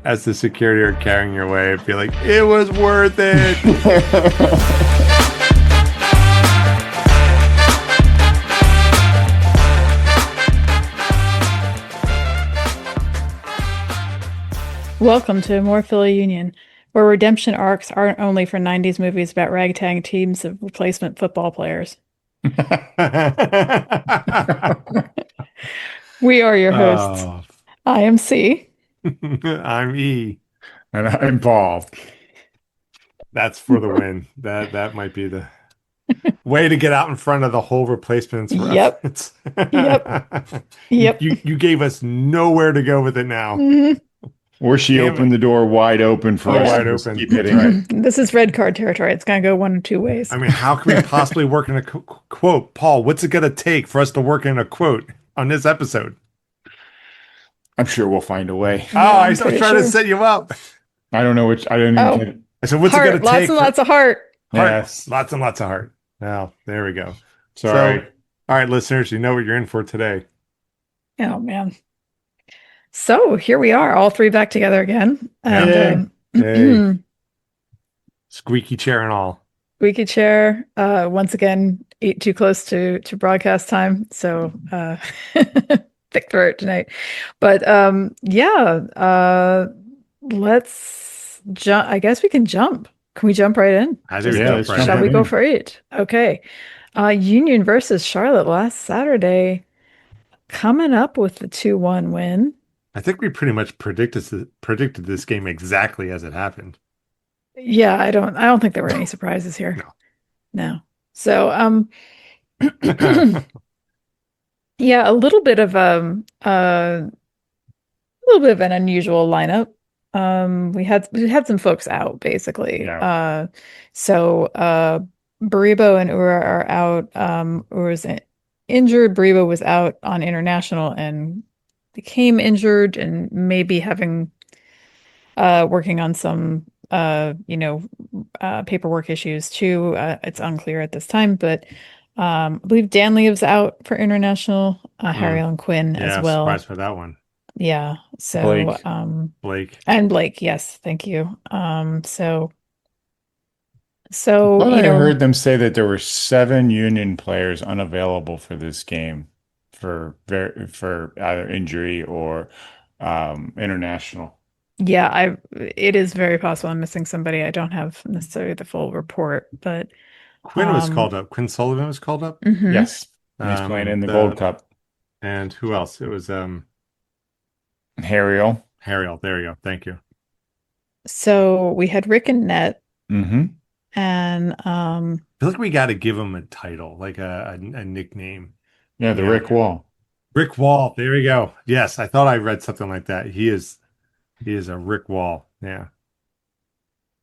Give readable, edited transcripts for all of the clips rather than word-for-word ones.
as the security are carrying your way, be like, it was worth it. Welcome to amorephillyunion, where redemption arcs aren't only for 90s movies about ragtag teams of replacement football players. We are your hosts. I am C. I'm E. And I'm Paul. That's for the win. That might be the way to get out in front of the whole replacements reference. Yep. You gave us nowhere to go with it now. Mm-hmm. Or she opened the door wide open for us. Wide open. Keep hitting Right. This is red card territory. It's going to go one of two ways. I mean, how can we possibly work in a quote? Paul, what's it going to take for us to work in a quote on this episode? I'm sure we'll find a way. Oh, I was trying to set you up. I don't know which. I didn't even get it. I said, what's heart, it going to take? Lots and lots of heart. Yes. Lots and lots of heart. Now, there we go. Sorry. So, all right, listeners, you know what you're in for today. Oh, man. So here we are, all three back together again. And, hey. Squeaky chair and all. Squeaky chair. Once again, eat too close to broadcast time. So thick throat tonight. But let's jump. I guess we can jump. Can we jump right in? I think Shall we go for it? Okay. Union versus Charlotte last Saturday. Coming up with the 2-1 win. I think we pretty much predicted this game exactly as it happened. Yeah, I don't think there were any surprises here. No. So yeah, a little bit of an unusual lineup. We had some folks out basically. Yeah. So Baribo and Ura are out. Ura's injured. Baribo was out on international and became injured and maybe having working on some paperwork issues too. It's unclear at this time, but I believe Danley was out for international. Harry and Quinn as well. Surprised for that one. Yeah. So Blake and Blake, yes, thank you. So I heard them say that there were 7 Union players unavailable for this game for either injury or international. Yeah, it is very possible I'm missing somebody. I don't have necessarily the full report, but Quinn was called up. Quinn Sullivan was called up. Mm-hmm. Yes, he's playing in the Gold Cup. And who else? It was Harriel. There you go. Thank you. So we had Rick and Net. Mm-hmm. And I feel like we got to give him a title, like a nickname. Yeah, Rick Wall. Rick Wall. There we go. Yes, I thought I read something like that. He is a Rick Wall. Yeah.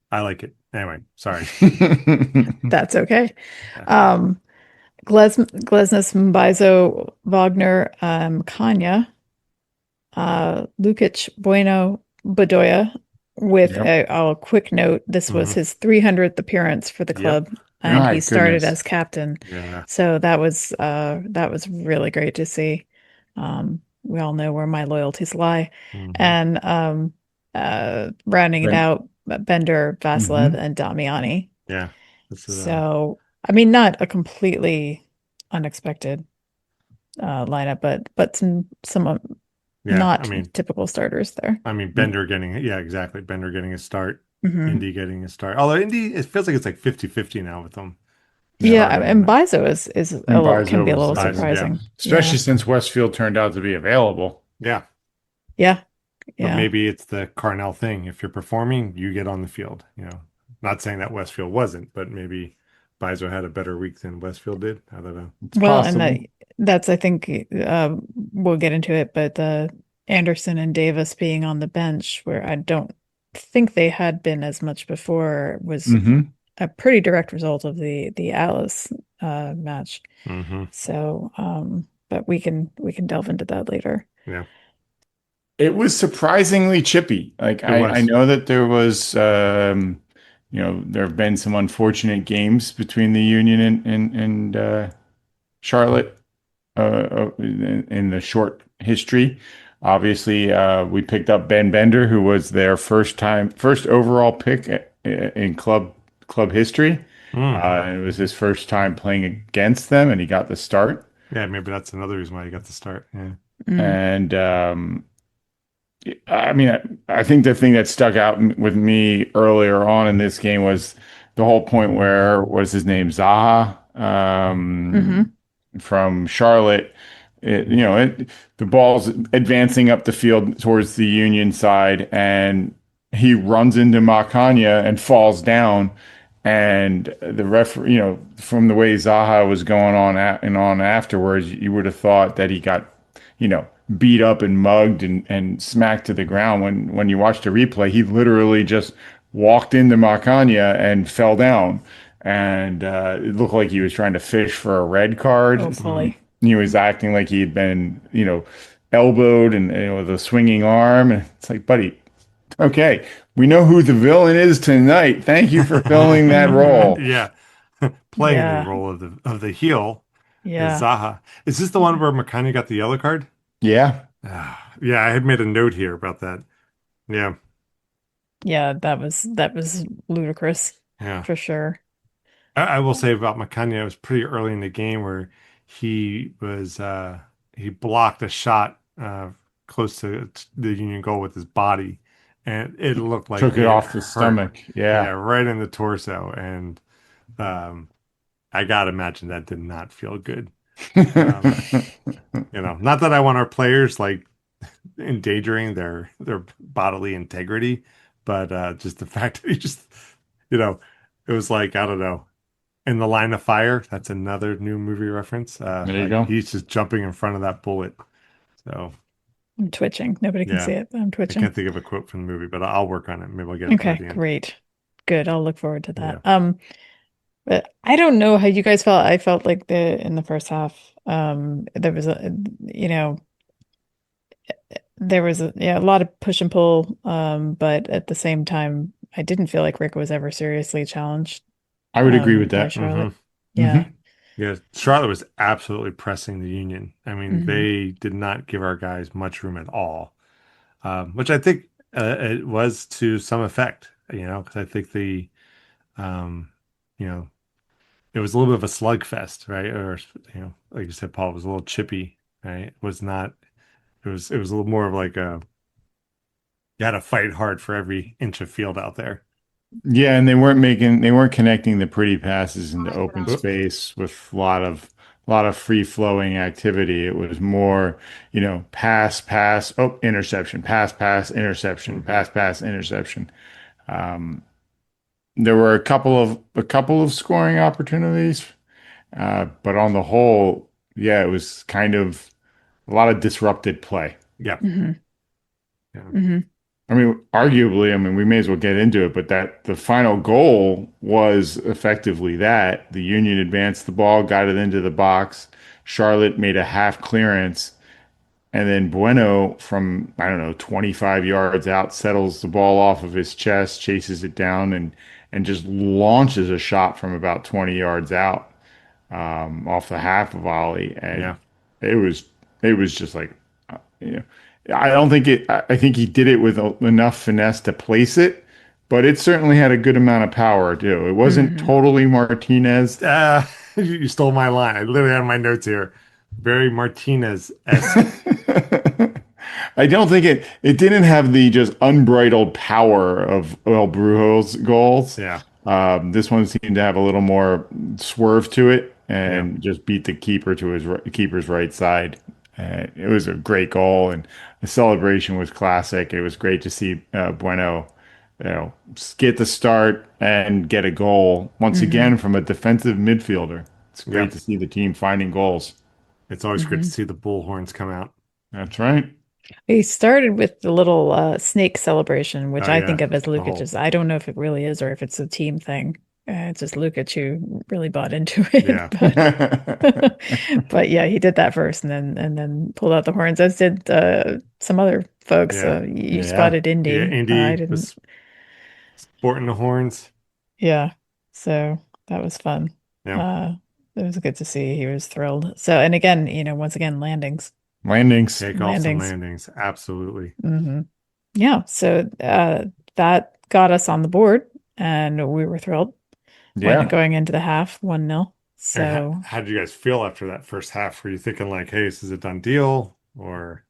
I like it. Anyway, sorry. That's okay. Glesnes Mbizo Wagner Kanya Lukic Bueno Bedoya with a quick note. This was his 300th appearance for the club. And he started as captain. Yeah. So that was really great to see. We all know where my loyalties lie. And rounding it out, Bender, Vasilev, and Damiani. Yeah. So I mean, not a completely unexpected lineup, but some typical starters there. I mean, Bender getting exactly. Bender getting a start. Indy getting a start. Although Indy, it feels like it's like 50-50 now with them. Yeah, and Bizo can be a little surprising. Especially since Westfield turned out to be available. Yeah. Yeah. But maybe it's the Carnell thing. If you're performing, you get on the field. Not saying that Westfield wasn't, but maybe Bizo had a better week than Westfield did. I don't know. It's possible. And that's I think we'll get into it, but Anderson and Davis being on the bench, where I don't think they had been as much before, was a pretty direct result of the Alice match. So, but we can delve into that later. Yeah. It was surprisingly chippy. Like I know that there was, there have been some unfortunate games between the Union and Charlotte in the short history. Obviously, we picked up Ben Bender, who was their first overall pick in club history. Mm. And it was his first time playing against them, and he got the start. Yeah, maybe that's another reason why you got to start. Yeah. Mm. And I mean, I think the thing that stuck out with me earlier on in this game was the whole point where, what is his name, Zaha, Hmm. from Charlotte. The ball's advancing up the field towards the Union side, and he runs into Macania and falls down. And the referee, from the way Zaha was going on and on afterwards, you would have thought that he got, you know, beat up and mugged and smacked to the ground. When you watch the replay, he literally just walked into Macania and fell down. And it looked like he was trying to fish for a red card. Hopefully. He was acting like he had been, elbowed and with a swinging arm. And it's like, buddy, okay, we know who the villain is tonight. Thank you for filling that role. Yeah. Playing the Yeah. role of the heel is Yeah. Zaha. Is this the one where McKenna got the yellow card? Yeah. Yeah, I had made a note here about that. Yeah. Yeah, that was ludicrous Yeah. for sure. I will say about McKenna, it was pretty early in the game where he was he blocked a shot close to the Union goal with his body, and it looked like Took it it off the hurt. stomach. Yeah, Yeah. right in the torso. And um I gotta imagine that did not feel good. Um, not that I want our players like endangering their bodily integrity, but just the fact that he just, you know, it was like, I don't know, in the line of fire. That's another new movie reference. There you Like go. he's just jumping in front of that bullet. So I'm twitching. Nobody can see yeah, it, but I'm I can't twitching. think of a quote from the movie, but I'll work on it. Maybe I'll get it by Okay, the end. great. Good. I'll look forward to that. Yeah. But I don't know how you guys felt. I felt like in the first half, there was a lot of push and pull. But at the same time, I didn't feel like Rick was ever seriously challenged, I would agree with by that. Hmm. Charlotte. Yeah. Hmm. Yeah. Charlotte was absolutely pressing the Union. I mean, Hmm. they did not give our guys much room at all, which I think it was to some effect, because I think um, you know, it was a little bit of a slugfest, right? Or, like you said, Paul, it was a little chippy, right? It was not, it was a little more of like you had to fight hard for every inch of field out there. Yeah, and they weren't connecting the pretty passes into open Oop. space with a lot of free flowing activity. It was more, pass, pass, oh, interception, pass, interception, Mhm. pass, interception. Um, there were a couple of scoring opportunities, but on the whole, yeah, it was kind of a lot of disrupted play. Yeah. Hmm. Yeah. Hmm. I mean, arguably, we may as well get into it, but that the final goal was effectively that the Union advanced the ball, got it into the box. Charlotte made a half clearance, and then Bueno from, I don't know, 25 yards out settles the ball off of his chest, chases it down, and just launches a shot from about 20 yards out, off the half volley. And Yeah. it was just like, you know, I don't think it, I think he did it with enough finesse to place it, but it certainly had a good amount of power too. It wasn't Hmm. totally Martinez. You stole my line. I literally have my notes here. Very Martinez-esque. I don't think it didn't have the just unbridled power of El Brujo's goals. Yeah. This one seemed to have a little more swerve to it Yeah. and just beat the keeper to his keeper's right side. It was a great goal, and the celebration was classic. It was great to see Bueno, get the start and get a goal once Hmm. again from a defensive midfielder. It's Yeah. great to see the team finding goals. It's always great to Hmm. see the bullhorns come out. That's right. He started with the little snake celebration, which Oh I yeah. think of as The whole Lukic's. I don't know if it really is or if it's a team thing. It's just Lukic who really bought into it, yeah. but yeah, he did that first, and then pulled out the horns, as did some other folks. Yeah. You Yeah. spotted Yeah. Indy. I Indy didn't. was sporting the horns. Yeah, so that was fun. Yeah. Uh, it was good to see. He was thrilled. So, and again, once again, landings. Landings. Take off some Landings. landings. Absolutely. Yeah, so that got us on the board, and we were thrilled. Went Yeah. going into the half 1-0. And So how did you guys feel after that first half? Were you thinking like, hey, this is a done deal? Or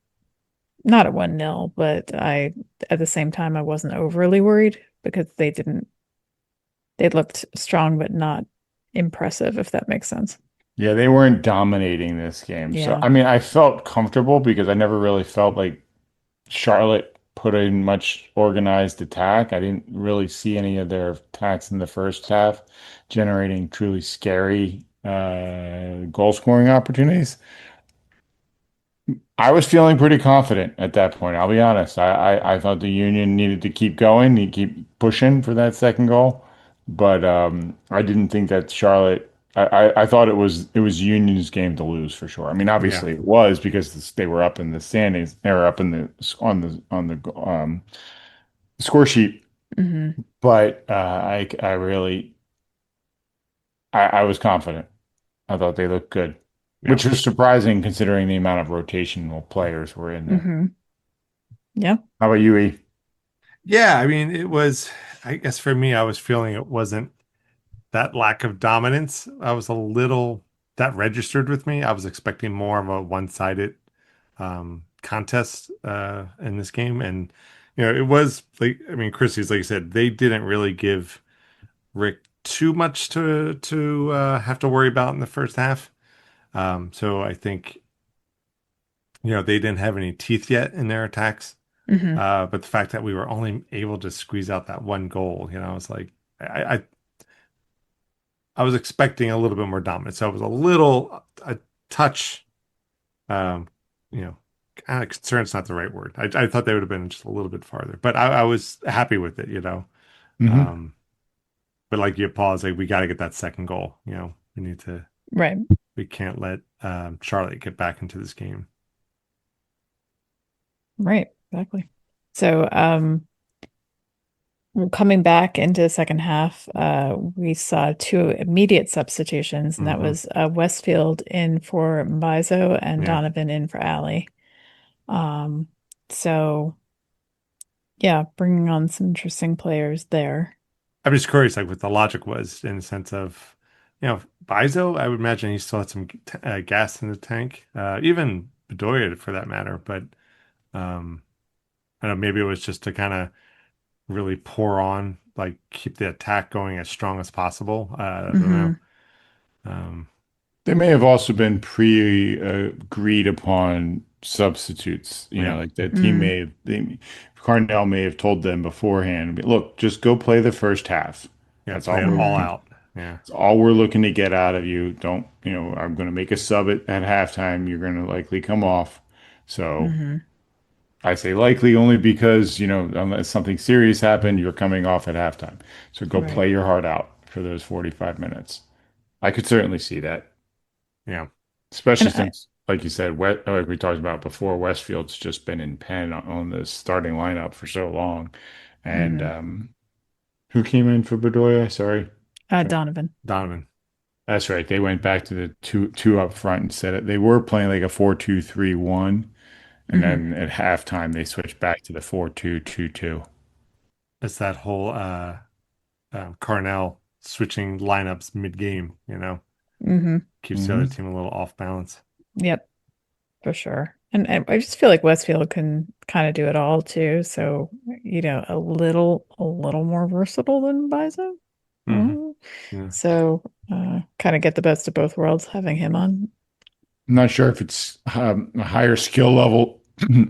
not at 1-0, but at the same time I wasn't overly worried because they looked strong but not impressive, if that makes sense. Yeah, they weren't dominating this game. So, Yeah. I mean, I felt comfortable because I never really felt like Charlotte put in much organized attack. I didn't really see any of their attacks in the first half generating truly scary goal scoring opportunities. I was feeling pretty confident at that point. I'll be honest. I thought the Union needed to keep going, need to keep pushing for that second goal. But I didn't think that Charlotte. I thought it was Union's game to lose for sure. I mean, yeah, obviously it was because they were up in the standings. They were up in the on the score sheet. hmm But I really I was confident. I thought they looked good, yeah. which was surprising considering the amount of rotational players were in there. hmm Yeah. How about you, E? Yeah, I mean, it was, I guess for me, I was feeling it wasn't that lack of dominance. I was a little, that registered with me. I was expecting more of a one-sided contest in this game. And, it was like, I mean, Chrissy's, like you said, they didn't really give Rick too much to have to worry about in the first half. So I think, they didn't have any teeth yet in their attacks. hmm But the fact that we were only able to squeeze out that one goal, it's like I was expecting a little bit more dominance. So I was a touch, um, you know, concerned's not the right word. I thought they would have been just a little bit farther, but I was happy with it. Hmm. Um, but like you, Paul, is like we got to get that second goal. We need to. Right. We can't let Charlotte get back into this game. Right. Exactly. So, coming back into the second half, we saw two immediate substitutions, and that Hmm. was Westfield in for Mbaizo and Yeah. Donovan in for Ali. Um, so yeah, bringing on some interesting players there. I'm just curious, like what the logic was in the sense of, Bizo, I would imagine he still had some gas in the tank, even Bedoya for that matter. But um, I don't know, maybe it was just to kind of really pour on, like keep the attack going as strong as possible. I don't know. hmm Um, They may have also been pre-agreed upon substitutes. yeah, Like the team Mm, may have, Carnell may have told them beforehand, look, just go play the first half. yeah, That's all play it we're all hmm looking. out. Yeah. That's all we're looking to get out of you. Don't, I'm going to make a sub at halftime. You're going to likely come off. So hmm I say likely only because, unless something serious happened, you're coming off at halftime. So go Right. play your heart out for those 45 minutes. I could certainly see that. Yeah. Especially And I, since, like you said, like we talked about before, Westfield's just been in pen on the starting lineup for so long. And mhm. who came in for Bedoya? Sorry. Donovan. Donovan. That's right. They went back to the two up front and said it. They were playing like a 4-2-3-1, and hmm then at halftime they switched back to the 4-2-2-2. It's that whole Carnell switching lineups mid-game, hmm keeps the other Hmm. team a little off balance. Yep, for sure. And I just feel like Westfield can kind of do it all too. So, a little more versatile than Bizo. Hmm. Mm. Yeah. So, kind of get the best of both worlds having him on. I'm not sure if it's a higher skill level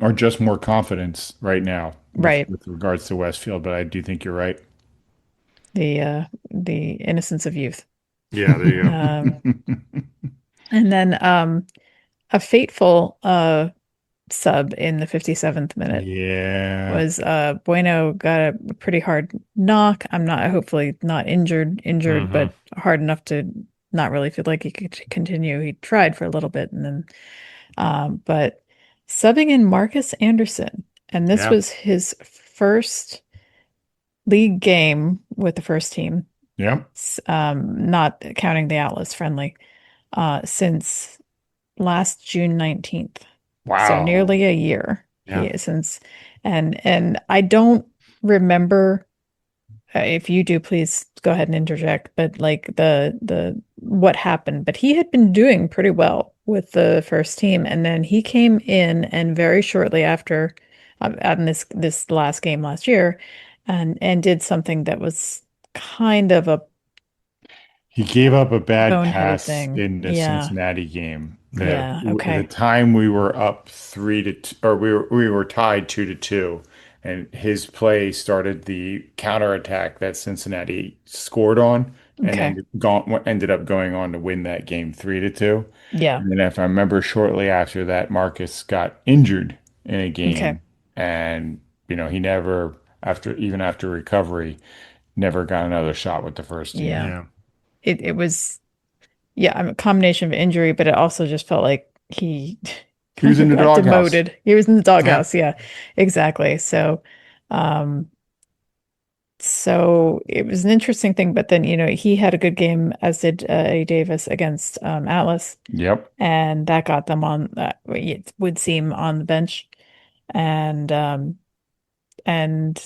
or just more confidence right now with, Right. with regards to Westfield, but I do think you're right. The innocence of youth. Yeah, there you go. Um, and then a fateful sub in the 57th minute Yeah. was Bueno got a pretty hard knock. I'm not hopefully not injured, Hmm. but hard enough to not really feel like he could continue. He tried for a little bit and then but subbing in Markus Anderson, and this Yeah. was his first league game with the first team, Yep. not counting the Atlas friendly, since last June 19th. So Wow. nearly a year Yeah. since, and I don't remember. If you do, please go ahead and interject. But like the what happened, but he had been doing pretty well with the first team, and then he came in, and very shortly after, in this last game last year, and did something that was kind of a He gave up a bad boneheaded pass thing. in the Yeah, Cincinnati game. yeah, At the okay, time we were up 3-2, or we were tied 2-2, and his play started the counterattack that Cincinnati scored on, and okay, ended up going on to win that game 3-2. yeah, And then, if I remember, shortly after that, Marcus got injured in a okay, game, and he never, after recovery, never got another shot with the first team. yeah. Yeah. It was. Yeah, a combination of injury, but it also just felt like he He was kind in of the got doghouse. demoted. He was in the Yeah. doghouse. Yeah, exactly. Um, so it was an interesting thing, but then, he had a good game, as did A. Davis against Atlas, Yep. and that got them on, it would seem, on the bench, and and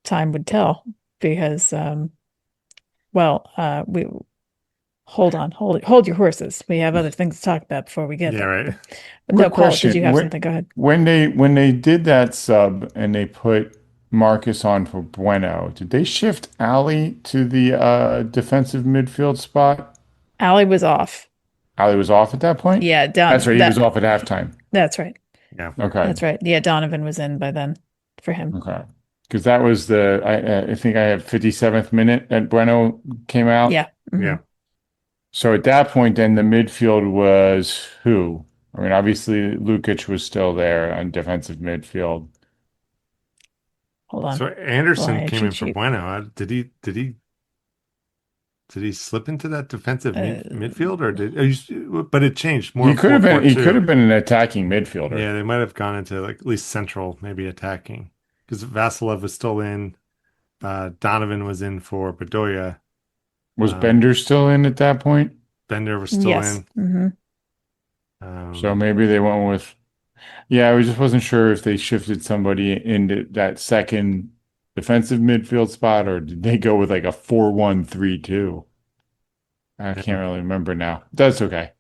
time would tell because well, we hold your horses. We have other things to talk about before we get Yeah. there. Right. But no, Quick Paul, did question. you have something? Go ahead. When they did that sub and they put Marcus on for Bueno, did they shift Ali to the defensive midfield spot? Allie was off. Ali was off at that point? Yeah, That's Don right, he was that off at halftime. that's right. Yeah. Okay. That's right. Yeah, Donovan was in by then for him. Okay. Because that was I think I have 57th minute that Bueno came out. Yeah. Hmm. Yeah. So at that point, then the midfield was who? I mean, obviously Lukic was still there on defensive midfield. Hold on. So Pull Anderson out a came in cheat for sheet. Bueno. Did he slip into that defensive Uh, midfield, or but it changed more He could have been he could 4-4-2. have been an attacking midfielder. Yeah, they might have gone into like at least central, maybe attacking, because Vasilev was still in. Donovan was in for Bedoya. Was Um, Bender still in at that point? Bender was still yes. in. Hmm. So Um, maybe they went with, yeah, I just wasn't sure if they shifted somebody into that second defensive midfield spot, or did they go with like a 4-1-3-2? I yeah. can't really remember now. That's okay.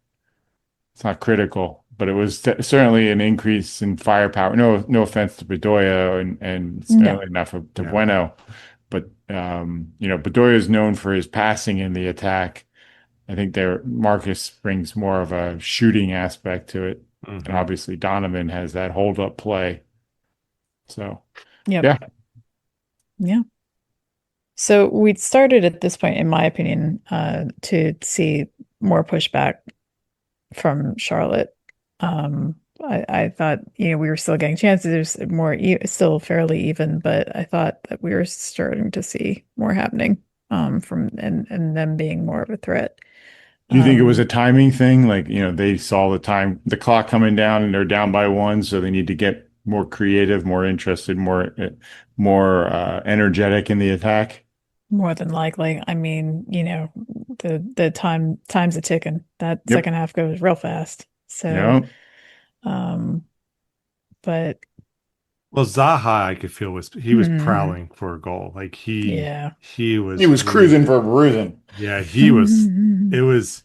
It's not critical, but it was certainly an increase in firepower. No offense to Bedoya, and No. certainly enough to Yeah. Bueno, but Bedoya is known for his passing in the attack. I think Marcus brings more of a shooting aspect to it, and Hmm. obviously Donovan has that hold up play. So Yep. yeah, Yeah. So we'd started at this point, in my opinion, to see more pushback from Charlotte. I thought, we were still getting chances. There's more, still fairly even, but I thought that we were starting to see more happening, from and them being more of a threat. do you think it was a Um, timing thing? Like, they saw the clock coming down, and they're down by one, so they need to get more creative, more interested, more energetic in the attack. More than likely. I mean, the time's a ticking. That Yep. second half goes real fast. So, Yeah. um, but Well, Zaha, I could feel he was mm, prowling for a goal. Like yeah. he He was was really, cruising for bruising. yeah, he was. It was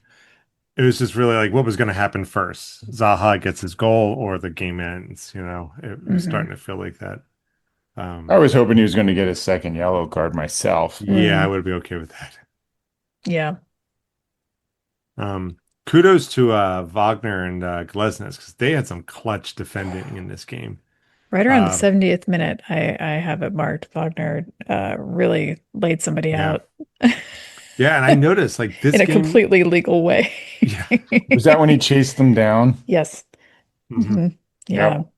it was just really like what was going to happen first. Zaha gets his goal or the game ends. It was Hmm. starting to feel like that. I Um, was hoping he was going to get a second yellow card myself, but yeah, I Mm, would be okay with that. yeah. Um, Kudos to Wagner and Glesnes because they had some clutch defending in this game. Right around the Um, 70th minute, I have it marked. Wagner really laid somebody yeah, out yeah, and I noticed like this in a game. completely legal way. yeah. Was that when he chased them down? Yes. Mhm. Hmm. Yeah. Yep.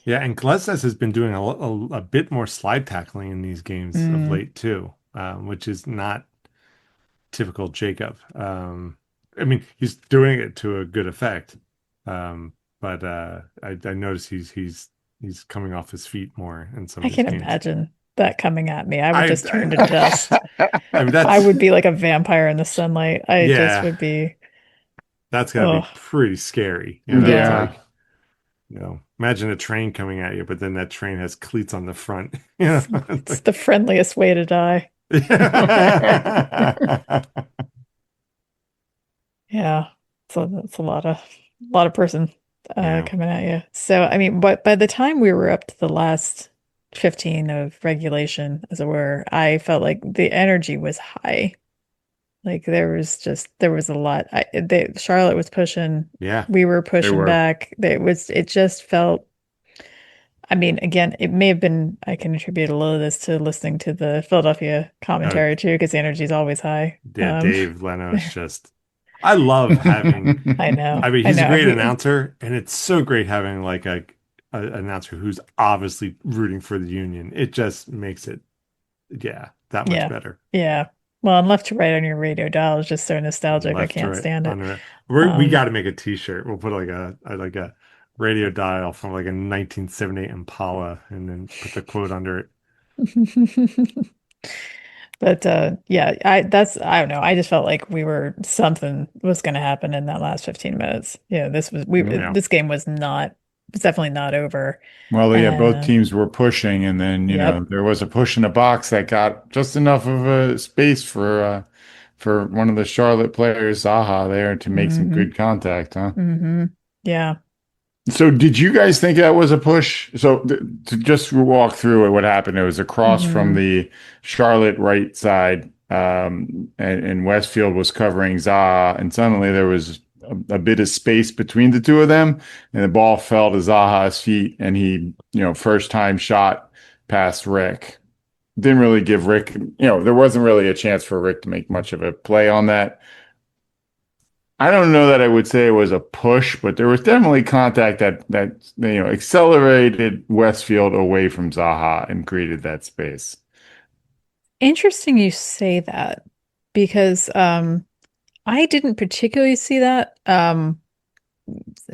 Yeah, and Glesnes has been doing a bit more slide tackling in these games of Mm. late too, which is not typical Jacob. I mean, he's doing it to a good effect, but I notice he's coming off his feet more in some I of these can games. imagine that coming at me. I would I just turn to dust. I mean I that's would be like a vampire in the sunlight. I just yeah, would be, that's got to be oh, pretty scary. yeah. Yeah. Like imagine a train coming at you, but then that train has cleats on the front. You know, It's the friendliest way to die. Yeah. So that's a lot of person Yeah. coming at you. So I mean, but by the time we were up to the last 15 of regulation, as it were, I felt like the energy was high. Like there was a lot. Charlotte was pushing, Yeah. we were They pushing were. back. It just felt, I mean, again, it may have been, I can attribute a little of this to listening to the Philadelphia Oh, commentary too, because the energy is always high. yeah. Dave Leno is just, I love having, I know, I mean, I he's a know. great announcer, and it's so great having like a announcer who's obviously rooting for the union. It just makes it, yeah, that much Yeah, better. yeah. Well, and left to right on your radio dial is just so nostalgic. I Left to can't right stand it. on it. We Um, got to make a t-shirt. We'll put like a radio dial from like a 1978 Impala, and then put the quote under it. but yeah, I don't know. I just felt like something was going to happen in that last 15 minutes. Yeah, Yeah. this game it's definitely not over. Well, yeah, both And teams were pushing, and then yep. there was a push in the box that got just enough of a space for one of the Charlotte players, Zaha, there to make some Hmm. good contact, huh? Yeah. So, did you guys think that was a push? So, to just walk through it, what happened? It was across from Hmm. the Charlotte right side, and Westfield was covering Zaha, and suddenly there was a bit of space between the two of them, and the ball fell to Zaha's feet, and he, first time shot past Rick. Didn't really give Rick, there wasn't really a chance for Rick to make much of a play on that. I don't know that I would say it was a push, but there was definitely contact that accelerated Westfield away from Zaha and created that space. Interesting you say that because I didn't particularly see that.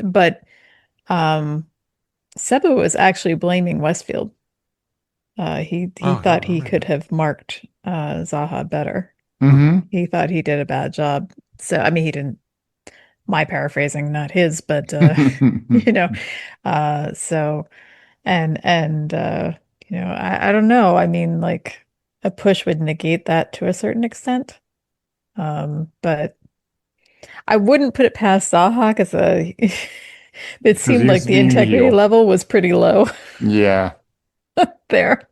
But um Seba was actually blaming Westfield. He Oh, no, thought he could have marked Zaha better. Hmm. He thought he did a bad job. So I mean he didn't, my paraphrasing, not his, but you know, so and I don't know. I mean, like a push would negate that to a certain extent. But I wouldn't put it past Zaha because it Because seemed like he's the being the integrity heel. level was pretty low Yeah. there.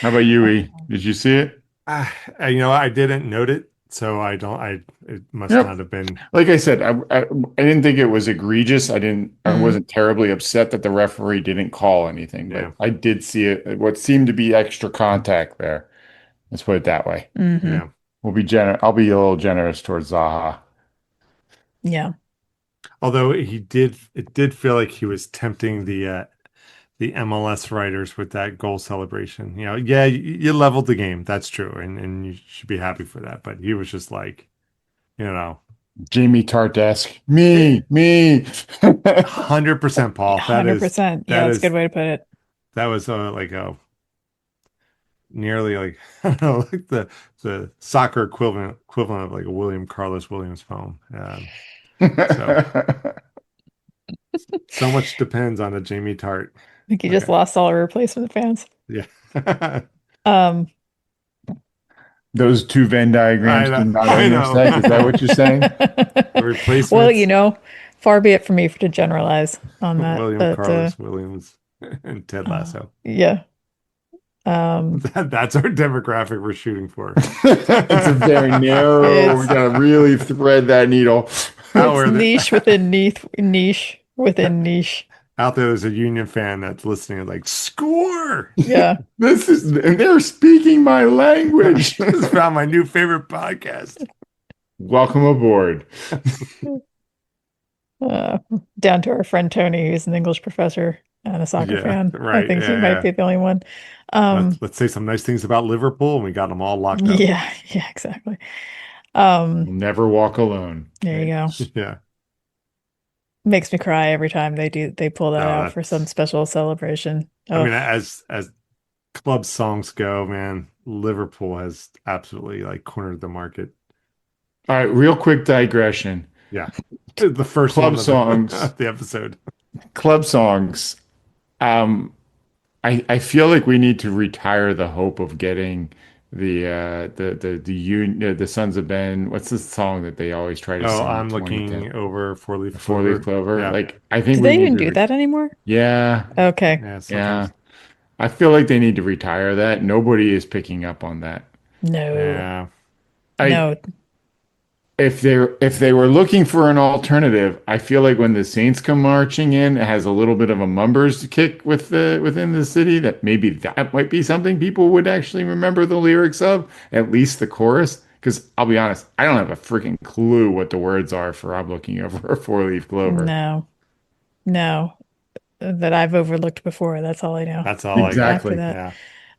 How about you, E? Did you see it? I didn't note it, so I don't. It must Yep. not have been. Like I said, I didn't think it was egregious. I Mm, wasn't terribly upset that the referee didn't call anything, Yeah, but I did see it, what seemed to be extra contact there. Let's put it that way. hmm. yeah. I'll be a little generous towards Zaha. Yeah. Although it did feel like he was tempting the MLS writers with that goal celebration. Yeah, you leveled the game. That's true, and you should be happy for that. But he was just like, you know, Jamie Tart-esque. Me. 100% Paul. 100%. Yeah, That that's a good is way to put it. that was like a nearly like I don't know, like the soccer equivalent of like a Carlos Williams poem. So so much depends on a Jamie Tart. I think you just Okay. lost all our replacement fans. Yeah. Um, Those two Venn diagrams did not I know. intersect. Is that what you're saying? The well, replacements, far be it from me to generalize on that, but Carlos Williams, and Ted Lasso. yeah. Um, That's our demographic we're shooting for. It's a very narrow. We it's gotta really thread that needle. Out it's where niche within niche within niche. out there's a Union fan that's listening, like score. Yeah. And they're speaking my language. Just found my new favorite podcast. Welcome aboard. Uh, Down to our friend Tony, who's an English professor and a soccer Yeah, fan. I right. think he might Yeah. be the only one. Um, Let's say some nice things about Liverpool, and we got them all locked up. yeah, yeah, exactly. We'll never walk alone. There you go. Yeah. Makes me cry every time they pull that No, out for some special celebration. I Oh, mean, as club songs go, man, Liverpool has absolutely like cornered the market. All right, real quick digression. Yeah. The first Club one of songs. of the episode. club songs. Um, I feel like we need to retire the hope of getting the Sons of Ben. What's the song that they always try to Oh, sing in I'm 2010? looking over four leaf Four Leaf clover. Clover. Yeah. Like I think Do we they need even to. do that anymore? Yeah, Okay. Yeah, yeah. sometimes. I feel like they need to retire that. Nobody is picking up on that. No, Yeah. I no, if they were looking for an alternative, I feel like when the Saints come marching in, it has a little bit of a mumbers kick within the city that maybe that might be something people would actually remember the lyrics of, at least the chorus. Because I'll be honest, I don't have a freaking clue what the words are for I'm looking over a four-leaf clover. no, no. That I've overlooked before. That's all I know. That's all I got. After Exactly. that, Yeah.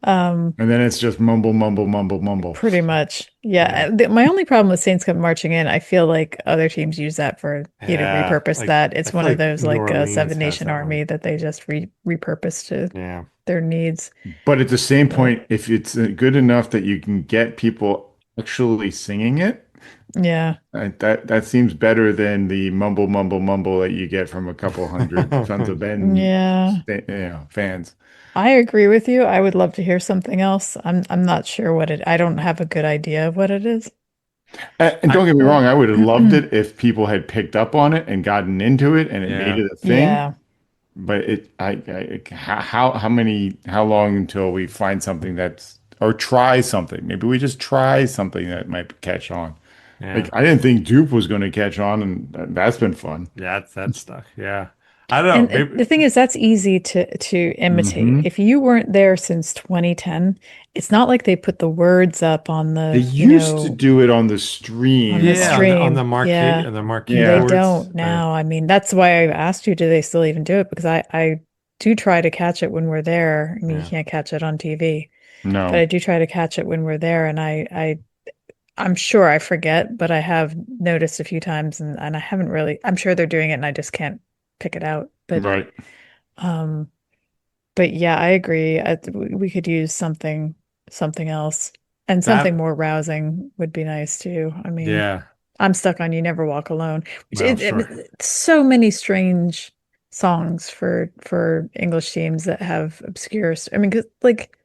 um, And then it's just mumble, mumble, mumble, mumble. pretty much. Yeah. Yeah. My only problem with Saints come marching in, I feel like other teams use that for Yeah. repurpose Like that. I It's one feel of like those New like Orleans Seven has Nation that one. Army that they just repurpose to Yeah. their needs. But at the same So point, if it's good enough that you can get people actually singing it, yeah. that seems better than the mumble, mumble, mumble that you get from a couple hundred Sons of Ben, Yeah. fans. I agree with you. I would love to hear something else. I'm not sure what I don't have a good idea of what it is. And I don't get me But wrong, I would have loved it if people had picked up on it and gotten into it and it made yeah. it a thing. yeah. But how long until we find something that's, or try something? Maybe we just try something that might catch on. Like Yeah. I didn't think Dupe was going to catch on, and that's been fun. Yeah, that's stuck. Yeah. I don't And know. Maybe the thing is, that's easy to imitate. Hmm. If you weren't there since 2010, it's not like they put the words up on They the, used to do it on the on the stream. yeah, on the stream. marquee Yeah, and the marquee they Yeah. boards. don't now. I mean, that's why I asked you, do they still even do it? Because I do try to catch it when we're there. I mean, you Yeah. can't catch it on TV, but I No. do try to catch it when we're there. And I'm sure I forget, but I have noticed a few times and I haven't really, I'm sure they're doing it and I just can't pick it out. Right. Um, but yeah, I agree. We could use something else, and something That more rousing would be nice too. I mean, yeah. I'm stuck on "You Never Walk Alone," which Well, I sure. mean, so many strange songs for English teams that have obscure. I mean, 'cause, like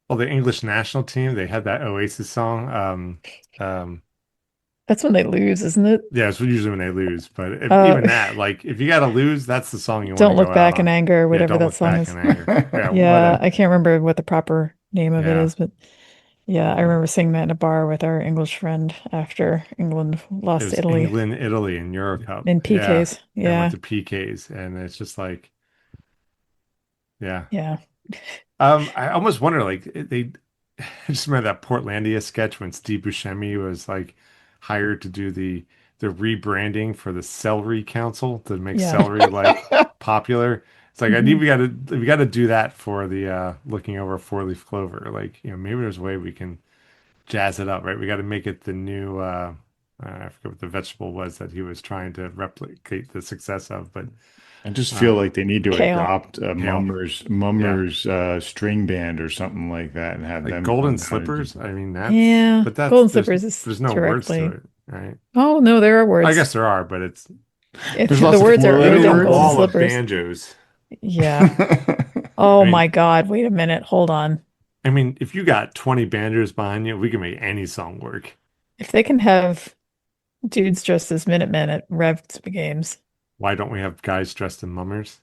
Well, the English national team, they had that Oasis song. that's when they lose, isn't it? Yeah, it's usually when they lose, but Uh, even that, like, if you got to lose, that's the song you want to "Don't go Look out Back in on. Anger," or Yeah, whatever don't that look song back is. in anger. Yeah, what Yeah, a I can't remember what the proper name of it yeah. is, but yeah, I remember singing that in a bar with our English friend after England It lost to was Italy England, Italy, and Euro Cup. in Yeah, PKs. and went Yeah, to PKs, and it's just like, yeah. yeah, I almost wonder, like, I just remember that Portlandia sketch when Steve Buscemi was like hired to do the rebranding for the Celery Council to make yeah. celery like popular. It's like I need Mhm. we gotta do that for the looking over four leaf clover. Like, maybe there's a way we can jazz it up, right? We got to make it the new I forget what the vegetable was that he was trying to replicate the success of, but I just feel uh like they need to Kale. adopt a kale. Yeah. Mummers string band or something like that and have Like them golden come down and slippers. just I mean, Yeah, Golden Slippers is there's no words to directly. it, right? Oh no, there are I words. guess there are, but it's there's The lots of words are four-letter maybe owed a in words. Golden wall of Slippers. banjos. Yeah. I Oh mean, my God, wait a minute. Hold on. if you got 20 banjos behind you, we can make any song work. If they can have dudes dressed as Minutemen at Rev games. Why don't we have guys dressed in mummers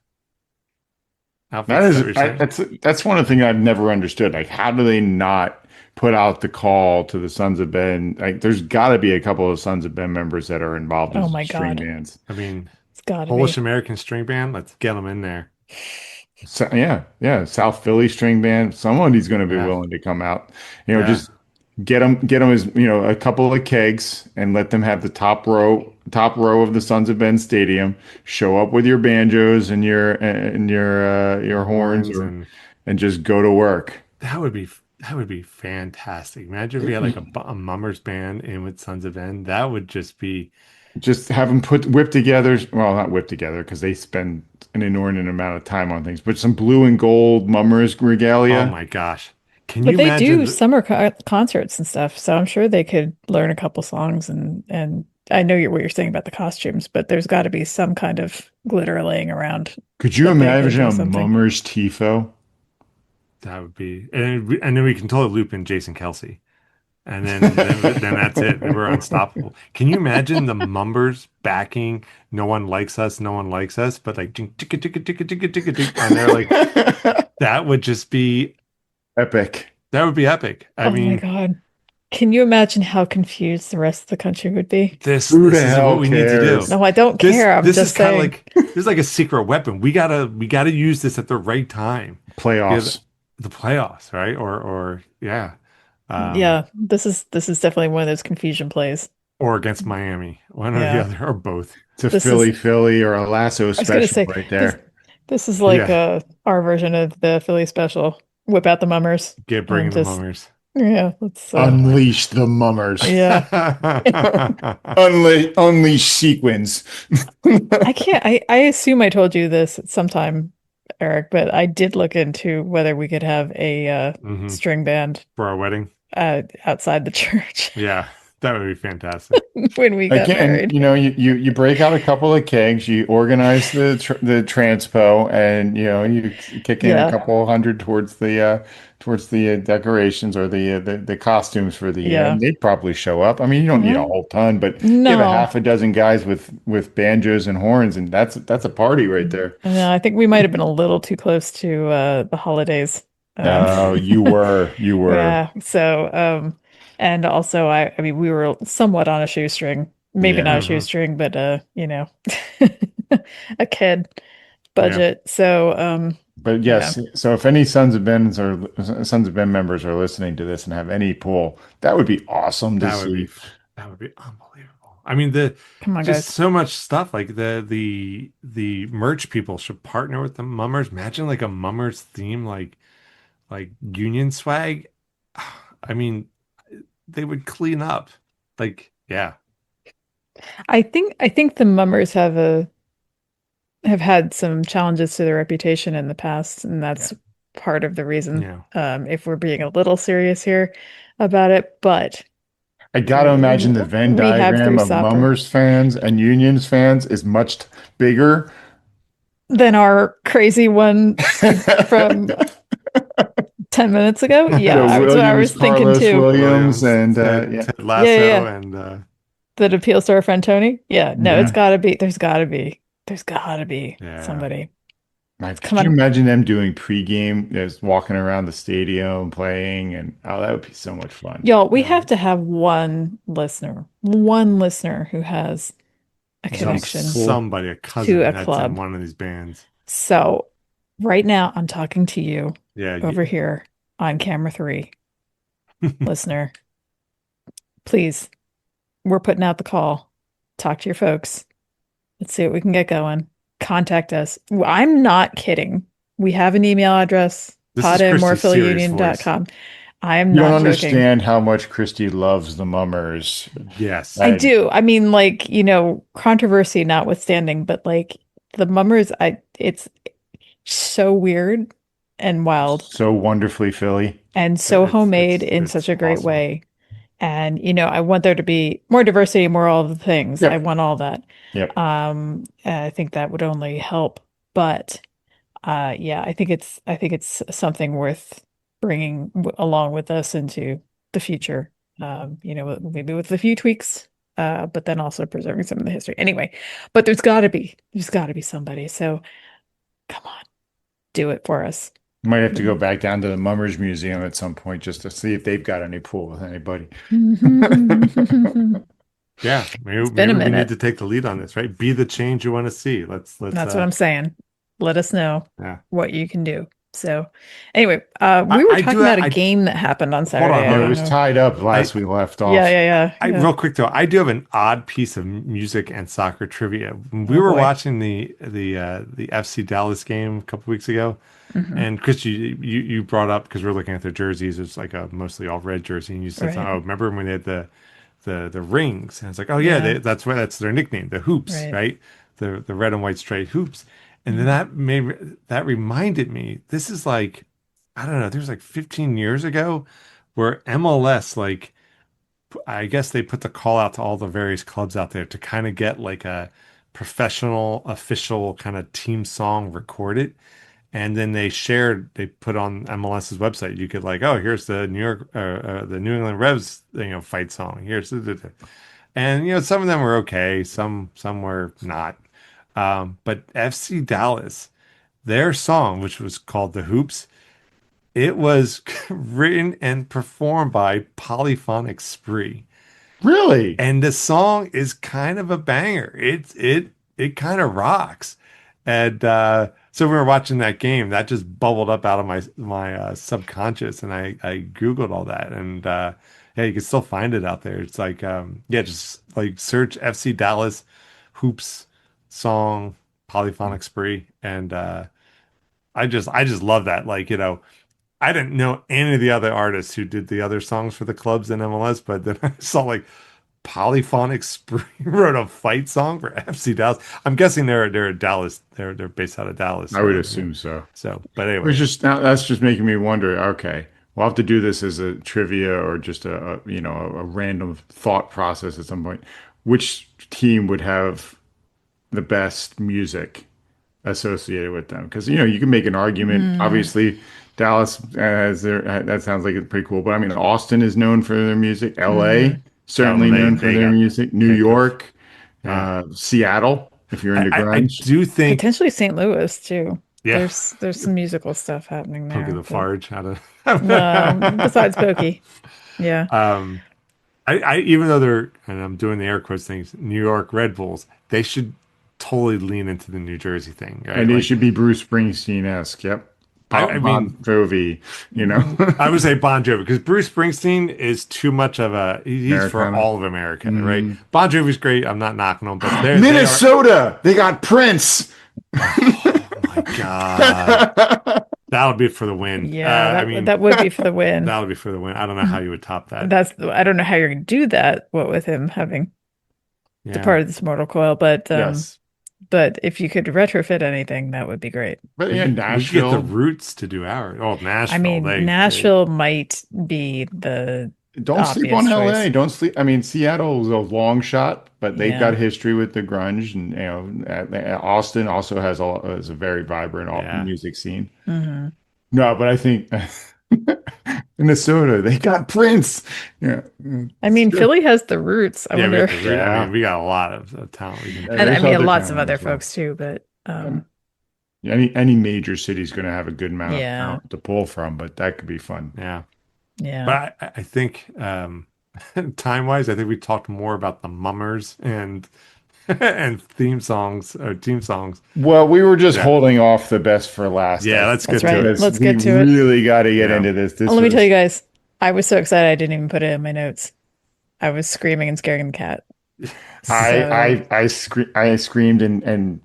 That outfits? Is that is, what you're saying? that's one of the things I've never understood. Like, how do they not put out the call to the Sons of Ben? Like, there's got to be a couple of Sons of Ben members that are involved Oh as my string God. bands. I mean, It's gotta Polish be. American string band, let's get them in there. So, yeah, yeah, South Philly string band. Somebody's going to be Yeah, willing to come out. yeah. Just get them as a couple of kegs and let them have the top row of the Sons of Ben Stadium. Show up with your banjos and your horns, Horns or and and just go to work. that would be fantastic. Imagine if we had like a mummers band in with Sons of N. That would just be Just have them whip together. Well, not whip together because they spend an inordinate amount of time on things, but some blue and gold mummers oh regalia. my gosh. Can But you they imagine do summer concerts and stuff, so I'm sure they could learn a couple songs and I know what you're saying about the costumes, but there's got to be some kind of glitter laying around Could you that they could imagine do a something. mummer's tifo? That would be, and then we can totally loop in Jason Kelsey. And then that's it. We're unstoppable. Can you imagine the Mumbers backing "No One Likes Us, No One Likes Us," but like "Jing, ticka, ticka, ticka, ticka, ticka, ticka," and they're like that would just be Epic. that would be epic. I Oh my mean, God. Can you imagine how confused the rest of the country would be? this Who the this is what hell we need to do. cares? No, I don't This care. I'm this is just kind of saying. like this is like a secret weapon. We gotta use this at the right time. Playoffs. The playoffs, right? Or yeah. Um, Yeah, this is definitely one of those confusion plays. or against Miami, one or the Yeah. other, or both. It's a This is Philly or a Lasso I was gonna special say right this there. this is like Yeah, our version of the Philly special. Whip out the mummers get and bringing the just mummers. yeah, let's Unleash the mummers. yeah. Unleash sequins. I can't I assume I told you this at some time, Eric, but I did look into whether we could have a hmm string band For our wedding. outside the church Yeah, that would be fantastic. when we got Again, married. you break out a couple of kegs, you organize the transpo, and you kick in a Yeah. couple hundred towards the decorations or the costumes for the year, Yeah. and they'd probably show up. I mean, you don't need a Well, whole ton, but give a no. half a dozen guys with banjos and horns, and that's a party right there. No, I think we might have been a little too close to the holidays. Um, No, you were, yeah. So, and also I mean, we were somewhat on a shoestring. Maybe yeah. not a hmm shoestring, but a kid Yeah, budget. So, But yeah. yes, so if any Sons of Ben members are listening to this and have any pool, that would be awesome to that would be see. that would be unbelievable. I mean, the Come on, just guys. so much stuff like the merch people should partner with the mummers. Imagine like a mummers theme, like union swag. I mean, they would clean up. Like, yeah, I think the mummers have had some challenges to their reputation in the past, and yeah, that's part of the reason, yeah. if we're being a little serious here about it. But I got to imagine the Venn we have diagram through of Sopper. Mummers fans and Unions fans is much bigger. Then our crazy one from 10 minutes ago. So Yeah, that's what I Williams, was thinking Carlos too. Williams, Williams, and Ted, yeah, Ted Yeah, yeah, Lasso, yeah. and That appeals to our friend Tony. Yeah, no, yeah. there's gotta be yeah, somebody. Come Could you on. imagine them doing pregame, just walking around the stadium playing, and oh, that would be so much fun. Y'all, we have yeah. to have one listener who has a Some connection pool. Somebody, a to cousin a that's in club. one of these bands. So right now I'm talking to you Yeah, over here on camera 3, listener. Please, we're putting out the call. Talk to your folks. Let's see what we can get going. Contact us. I'm not kidding. We have an email address, this is Christy's serious voice. pod@amorephillyunion.com. I am You don't not joking. understand how much Christy loves the Mummers. Yes, I I, do. I mean, like, controversy notwithstanding, but like the mummers, it's so weird and wild so wonderfully Philly. and so homemade in it's such a great awesome. way. And, I want there to be more diversity, more all of the things. I Yep. want all that. Yep. I think that would only help. But yeah, I think it's something worth bringing along with us into the future. Maybe with a few tweaks, but then also preserving some of the history. Anyway, but there's got to be somebody. So come on, do it for us. Might have to go back down to the Mummers Museum at some point just to see if they've got any pool with anybody. Yeah, It's been maybe a we need minute. to take the lead on this, right? Be the change you want to see. Let's That's what I'm saying. Let us know yeah. what you can do. So anyway, we were I do talking about a I game that happened on hold on, Saturday. I Yeah, hold it don't on. was know. tied up I last we left Yeah, off. yeah, yeah, yeah. real quick though, I do have an odd piece of music and soccer trivia. When we Oh were boy. watching the FC Dallas game a couple weeks ago, Hmm. and Chris, you brought up because we are looking at their jerseys. It's like a mostly all red jersey, and you said, Right. "Oh, remember when they had the rings?" And it's like, "Oh yeah, Yeah. that's their nickname, the hoops, Right. right? The red and white striped hoops." And then Mhm. that reminded me. This is like I don't know. There's like 15 years ago, where MLS like I guess they put the call out to all the various clubs out there to kind of get like a professional, official kind of team song recorded. And then they put on MLS's website. You could like, oh, here's the New England Revs, fight song. And some of them were okay, some were not. But FC Dallas, their song, which was called The Hoops, it was written and performed by Polyphonic Spree. Really? And the song is kind of a banger. It kind of rocks. And so we were watching that game. That just bubbled up out of my subconscious, and I Googled all that, and yeah, you can still find it out there. It's like yeah, just like search FC Dallas hoops song Polyphonic Spree, and I just love that. Like, I didn't know any of the other artists who did the other songs for the clubs in MLS, but then I saw like Polyphonic Spree wrote a fight song for FC Dallas. I'm guessing they're Dallas. They're based out of Dallas. I would assume so. So, but It was anyway, just now that's just making me wonder. Okay, we'll have to do this as a trivia or just a random thought process at some point. Which team would have the best music associated with them? Because you can make an argument. Mm, Obviously, Dallas has their that sounds like it's pretty cool. But I mean, Austin is known for their music. LA mhm. oh well, certainly known for they their got music. New picked with York, yeah. Seattle, if you're into I grunge. do think Potentially St. Louis too. yeah, There's some musical stuff happening Pokey there, the but Farge had well, a besides Pokey, yeah. um I even though they're and I'm doing the air quotes things, New York Red Bulls, they should totally lean into the New Jersey thing, right? And he Like should be Bruce Springsteen-esque. Yep. I Bon mean Jovi, you know. I would say Bon Jovi because Bruce Springsteen is too much of he's for Americana. all of America, right? Mm. Bon Jovi's great. I'm not knocking them, but they are. Minnesota, they got Prince. Oh my God, that'll be for the win. Yeah, I that mean, that would be for the win. that'll be for the win. I don't know how you would top that. I don't know how you're gonna do that, what with him having the Yeah. part of this mortal coil, Yes. but if you could retrofit anything, that would be great. But yeah, We could get the Nashville. Roots to do our. Oh, I Nashville. mean, Nashville might be the Don't sleep obvious on choice. LA. Don't sleep. I mean, Seattle is a long shot, but they've Yeah. got history with the grunge, and Austin also has a very vibrant Yeah. music scene. Hmm. No, but I think Minnesota, they got Prince. Yeah, I it's mean, good. Philly has the roots. I Yeah, we wonder, got the Root. I Yeah. mean, we got a lot of talent. We can. Yeah, and I there's mean, other lots of talent other as well. folks too, but Any major city is going to have a good amount of yeah, talent to pull from, but that could be fun. Yeah. yeah. But I think time-wise, I think we talked more about the mummers and and theme songs or team songs. Well, we were just Yeah. holding off the best for last, I Yeah, think, let's That's get to right. it. because Let's we get to it. really got to get Yeah. into this. Oh, let me tell you guys, I was so excited I didn't even put it in my notes. I was screaming and scaring the cat. So I screamed and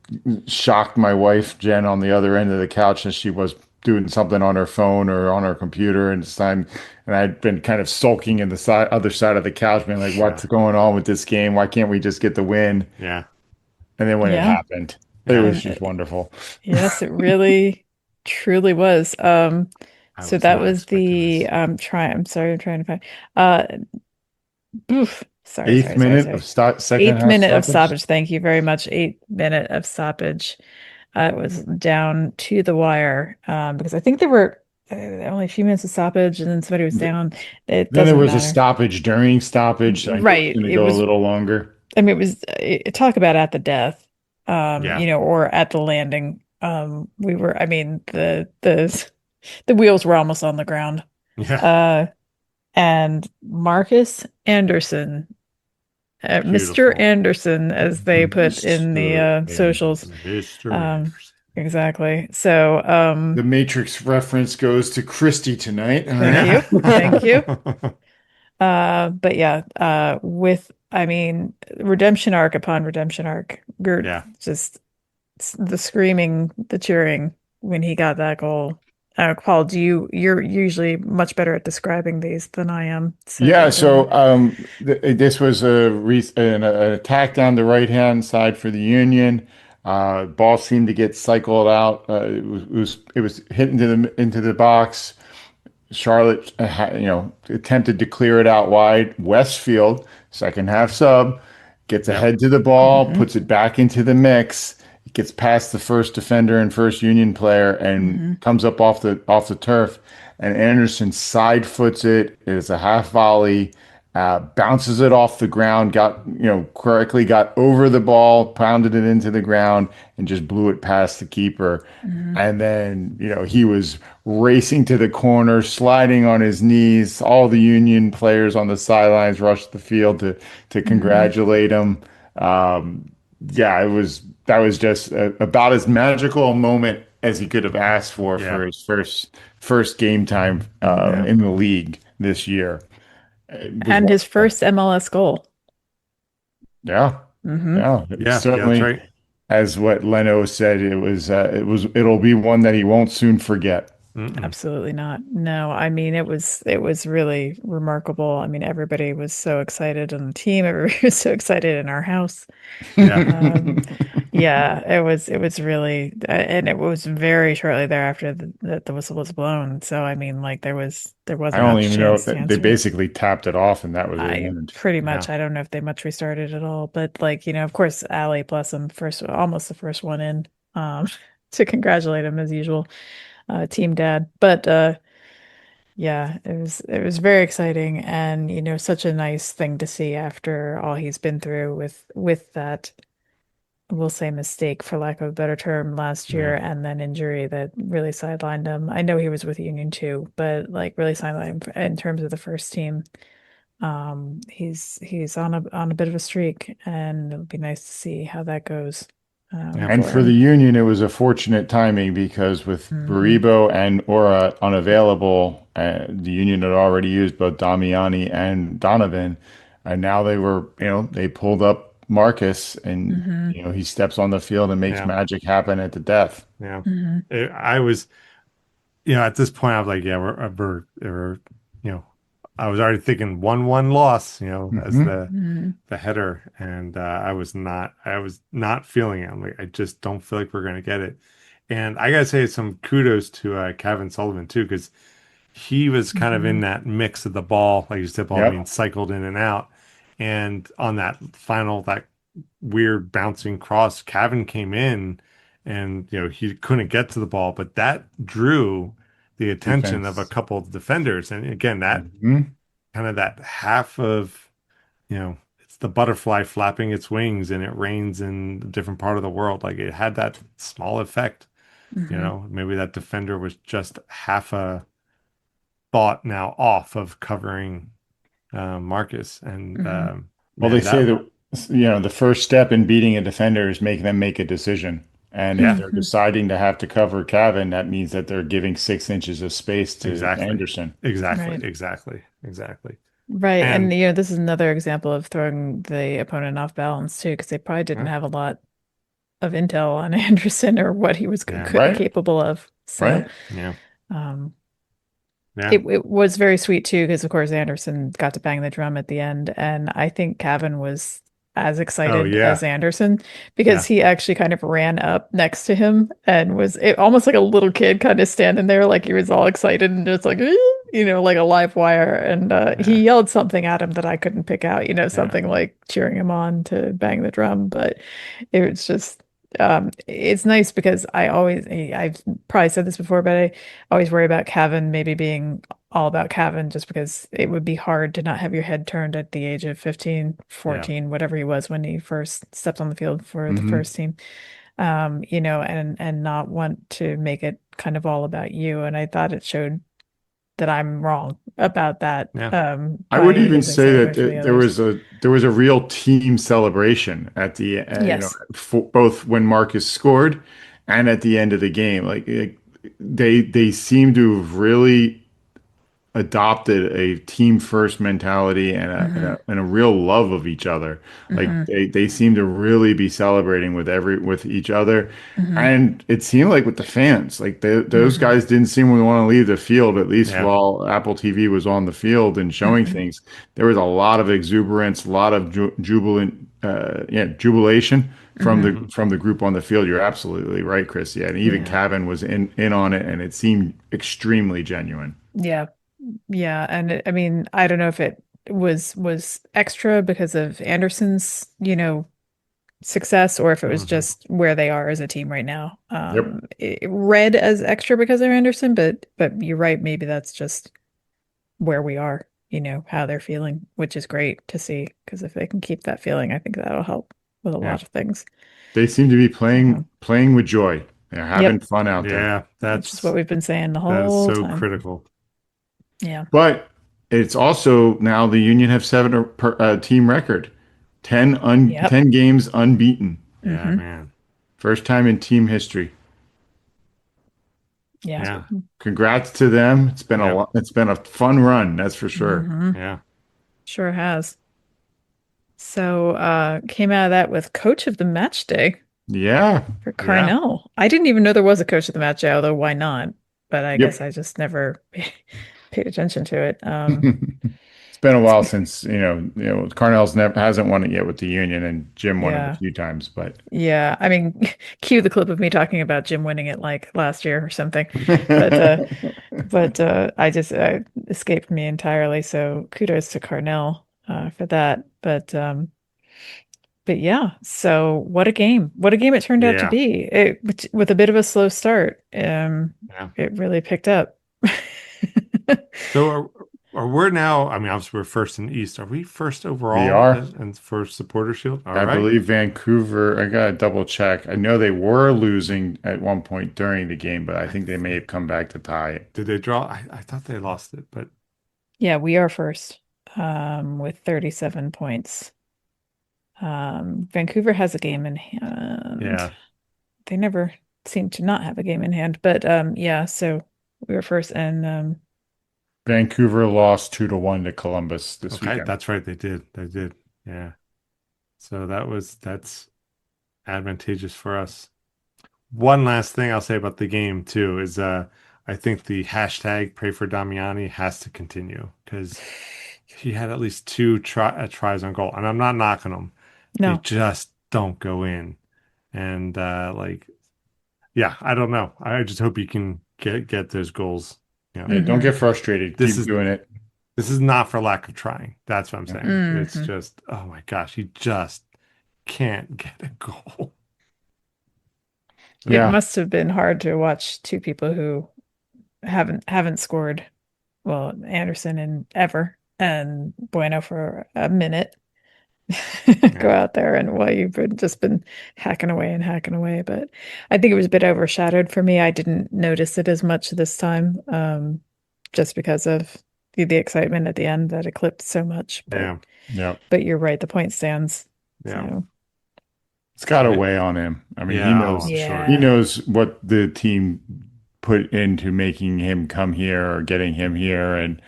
shocked my wife Jen on the other end of the couch as she was doing something on her phone or on her computer, and it's time. And I'd been kind of sulking in the other side of the couch, being like, Yeah. "What's going on with this game? Why can't we just get the win?" Yeah. And then when it yeah, happened, it Yeah. was and just wonderful. yes, it really truly was. I So was that not was expecting the this. I'm sorry, I'm trying to find uh oof, sorry, Eighth sorry, sorry, minute sorry. of second Eighth half minute of stoppage. stoppage. Thank you very much. 8 minute of stoppage. It was down to the wire because I think there were only a few minutes of stoppage and then somebody was Th- down. It Then there doesn't was a matter. stoppage during stoppage. I knew it was Right. going to It go a was, little longer. I mean, it was talk about at the death, Yeah. or at the landing. We were, I mean, the wheels were almost on the ground. Yeah. Uh, and Marcus Anderson, Mr. Beautiful. Anderson, as they put in the Mr. socials. Mr. Um, Anderson. exactly. So, The Matrix reference goes to Christy tonight. All Thank right. you. Thank you. But yeah, I mean, redemption arc upon redemption arc. Gert Yeah. just the screaming, the cheering when he got that goal. Paul, you're usually much better at describing these than I am. So, Yeah, so this was an attack down the right-hand side for the Union. Ball seemed to get cycled out. It was hit into the box. Charlotte, attempted to clear it out wide. Westfield, second half sub, gets Yep. ahead to the ball, Hmm. puts it back into the mix. It gets past the first defender and first Union player and Hmm. comes up off the turf. And Anderson side foots it. It is a half volley. Bounces it off the ground, correctly got over the ball, pounded it into the ground, and just blew it past the keeper. Hmm. And then, he was racing to the corner, sliding on his knees. All the Union players on the sidelines rushed the field to Hmm. congratulate him. Um, yeah, that was just about as magical a moment as he could have asked Yeah. for his first game time Hmm. Yeah. in the league this year. It was And his wonderful. first MLS goal. Yeah, Hmm. yeah, it Yeah. Yeah. That's certainly, right. as what Leno said, it'll be one that he won't soon forget. Mm-mm. Absolutely not. No, I mean it was really remarkable. I mean everybody was so excited on the team. Everybody was so excited in our house. Yeah. Um, yeah, it was really, and it was very shortly thereafter that the whistle was blown. So I mean, like there I wasn't don't much even know chance if to they answer it. basically tapped it off and that was the I end. pretty Yeah. much, I don't know if they much restarted at all, but like, of course, Ali, bless him, almost the first one in, to congratulate him as usual, team dad. But yeah, it was very exciting and such a nice thing to see after all he's been through with that, we'll say mistake for lack of a better term last Yeah. year and then injury that really sidelined him. I know he was with Union too, but like really sidelined him in terms of the first team. He's on a bit of a streak, and it'll be nice to see how that goes Yeah. And for for the him. Union, it was a fortunate timing because with Hmm. Baribo and Ora unavailable, the Union had already used both Damiani and Donovan, and now they pulled up Marcus, and Hmm. he steps on the field and makes Yeah. magic happen at the death. Yeah. Hmm. I was, at this point, I was like, yeah, I was already thinking 1-1 loss, as Hmm. the header, and I was not feeling it. I'm like, I just don't feel like we're gonna get it. And I gotta say some kudos to Kevin Sullivan too, because he was kind of in Hmm. that mix of the ball, like you said, ball being Yep. cycled in and out. And on that weird bouncing cross, Cavan came in and he couldn't get to the ball, but that drew the attention of a Defense. couple of defenders. And again, that Hmm. kind of that half of, it's the butterfly flapping its wings and it rains in a different part of the world. Like it had that small effect, Hmm. maybe that defender was just half a thought now off of covering Marcus. And Hmm. Well, they man, say that, that the first step in beating a defender is making them make a decision. And if yeah, they're deciding to have to cover Cavan, that means that they're giving 6 inches of space to exactly. Anderson. Exactly. Right. Exactly. Exactly. Right. And And this is another example of throwing the opponent off balance too, because they probably didn't yeah, have a lot of intel on Anderson or what he was yeah, Right? capable of. So, Right? yeah, um, yeah. it was very sweet too, because of course Anderson got to bang the drum at the end, and I think Cavan was as Oh excited as yeah, Anderson because yeah, he actually kind of ran up next to him and almost like a little kid kind of standing there, like he was all excited and just like like a live wire, and yeah, he yelled something at him that I couldn't pick out, yeah, something like cheering him on to bang the drum, but it was just. It's nice because I've probably said this before, but I always worry about Cavan maybe being all about Cavan just because it would be hard to not have your head turned at the age of 15, yeah, 14, whatever he was when he first stepped on the field for the Hmm. first team. And not want to make it kind of all about you. And I thought it showed that I'm wrong about that, yeah. I would by even his say that excitement for the there others. was a real team celebration at the Yes. for both when Marcus scored and at the end of the game. They seem to have really adopted a team first mentality Hmm. and a real love of each other. Like Hmm. they seem to really be celebrating with each other. Hmm. And it seemed like with the fans, like those Hmm. guys didn't seem to want to leave the field, at least Yeah. while Apple TV was on the field and showing Hmm. things. There was a lot of exuberance, a lot of jubilation from Hmm. the Hmm. from the group on the field. You're absolutely right, Chris. Yeah, and even Yeah. Cavan was in on it, and it seemed extremely genuine. Yeah. Yeah, and I mean, I don't know if it was extra because of Anderson's, success, or if it was Hmm. just where they are as a team right now. Yep. It read as extra because of Anderson, but you're right, maybe that's just where we are, how they're feeling, which is great to see because if they can keep that feeling, I think that'll help with a Yeah. lot of things. They seem to be So, playing with joy. They're having yep, fun out there. Yeah, which is what we've been saying the that is whole so time. critical. Yeah. But it's also now the Union have seven team record, 10 Yep. games unbeaten. Yeah, Hmm. man. First time in team history. Yeah. Yeah, Congrats to them. yeah, It's been a fun run, that's for sure. Hmm. yeah, Sure has. So, came out of that with coach of the match day Yeah. for yeah. Carnell. I didn't even know there was a coach of the match day, although why not? But I guess Yep. I just never paid attention to it. It's been a while since, Carnell's never hasn't won it yet with the Union, and Jim won it a Yeah. few times, but Yeah. I mean, cue the clip of me talking about Jim winning it like last year or something. But I just escaped me entirely. So kudos to Carnell for that. But yeah, so what a game. What a game it turned out to Yeah, be. With a bit of a slow start, yeah. it really picked up. So are we're now, I mean, obviously we're first in the East. Are we first we overall are. and for Supporter Shield? All I right. believe Vancouver, I gotta double check. I know they were losing at one point during the game, but I I think they may have come back to tie it. Did they draw? I thought they lost it, but Yeah, we are first with 37 points. Vancouver has a game in hand. yeah. They never seem to not have a game in hand, but yeah, so we were first and Vancouver lost 2-1 to Columbus this Okay, weekend. that's right. They did. They did. Yeah. So that's advantageous for us. One last thing I'll say about the game too is I think the hashtag pray for Damiani has to continue because he had at least tries on goal, and I'm not knocking him. They no. just don't go in, and like yeah, I don't know. I just hope he can get those goals. You know, Yeah, don't Hmm. get frustrated. this Keep is doing it. this is not for lack of trying. That's what I'm Yeah. saying. It's Hmm. just oh my gosh, he just can't get a goal. It Yeah. must have been hard to watch two people who haven't scored, well, Anderson and ever and Bueno for a minute go Yeah, out there and well you've just been hacking away and hacking away. But I think it was a bit overshadowed for me. I didn't notice it as much this time, just because of the excitement at the end that eclipsed so much. But yeah, Yeah. you're right, the point stands. yeah, So It's got to yeah. weigh on him. I mean, Yeah, oh, I'm he sure. yeah. knows what the team put into making him come here or getting him here, and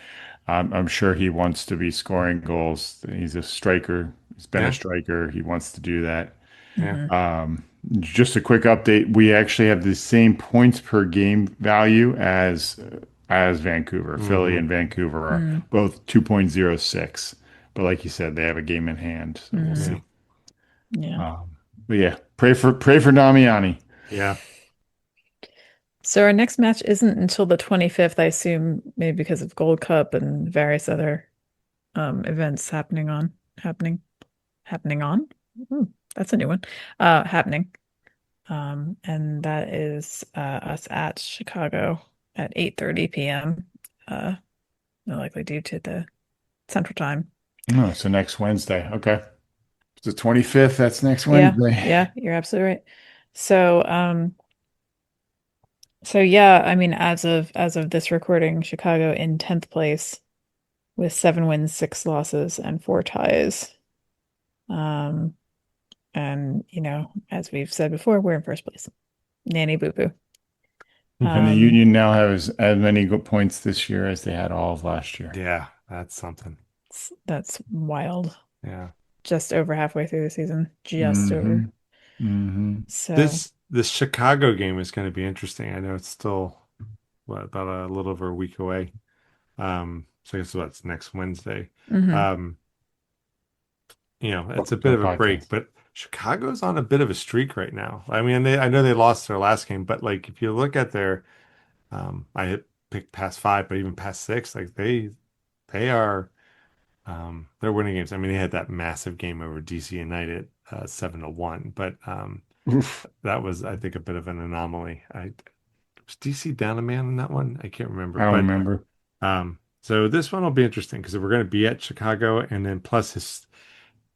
I'm sure he wants to be scoring goals. He's a striker. He's been a Yeah, striker. He wants to do that. yeah. Hmm. Um, just a quick update. We actually have the same points per game value as Vancouver. Philly Hmm. and Vancouver are Mm. both 2.06. But like you said, they have a game in hand, so we'll Hmm. Yeah, see. Yeah. But yeah, pray for Damiani. yeah, So our next match isn't until the 25th, I assume, maybe because of Gold Cup and various other events happening happening on. Ooh, that's a new one. Happening. And that is us at Chicago at 8:30 p.m. Uh, more likely due to the Central Time. Oh, so next Wednesday. Okay. It's the 25th. That's next Yeah, Wednesday. yeah, you're absolutely right. So, so yeah, I mean, as of this recording, Chicago in 10th place with 7 wins, 6 losses, and 4 ties. Um, and as we've said before, we're in first place. Nanny boo boo. And the Um, Union now has as many good points this year as they had all of last year. yeah. That's something. that's wild. Yeah. Just over halfway through the season, just over. Hmm. Hmm. So, This Chicago game is going to be interesting. I know it's still about a little over a week away. So I guess that's next Wednesday. mhm. Um, it's a Welcome to bit the of a break, podcast. but Chicago's on a bit of a streak right now. I mean, I know they lost their last game, but like if you look at their, I pick past five, but even past six, like they are they're winning games. I mean, they had that massive game over DC United, 7-1, but Oof. that was, I think, a bit of an anomaly. Was DC down a man in that one? I can't remember, I don't but remember. so this one will be interesting because we're going to be at Chicago, and then plus his,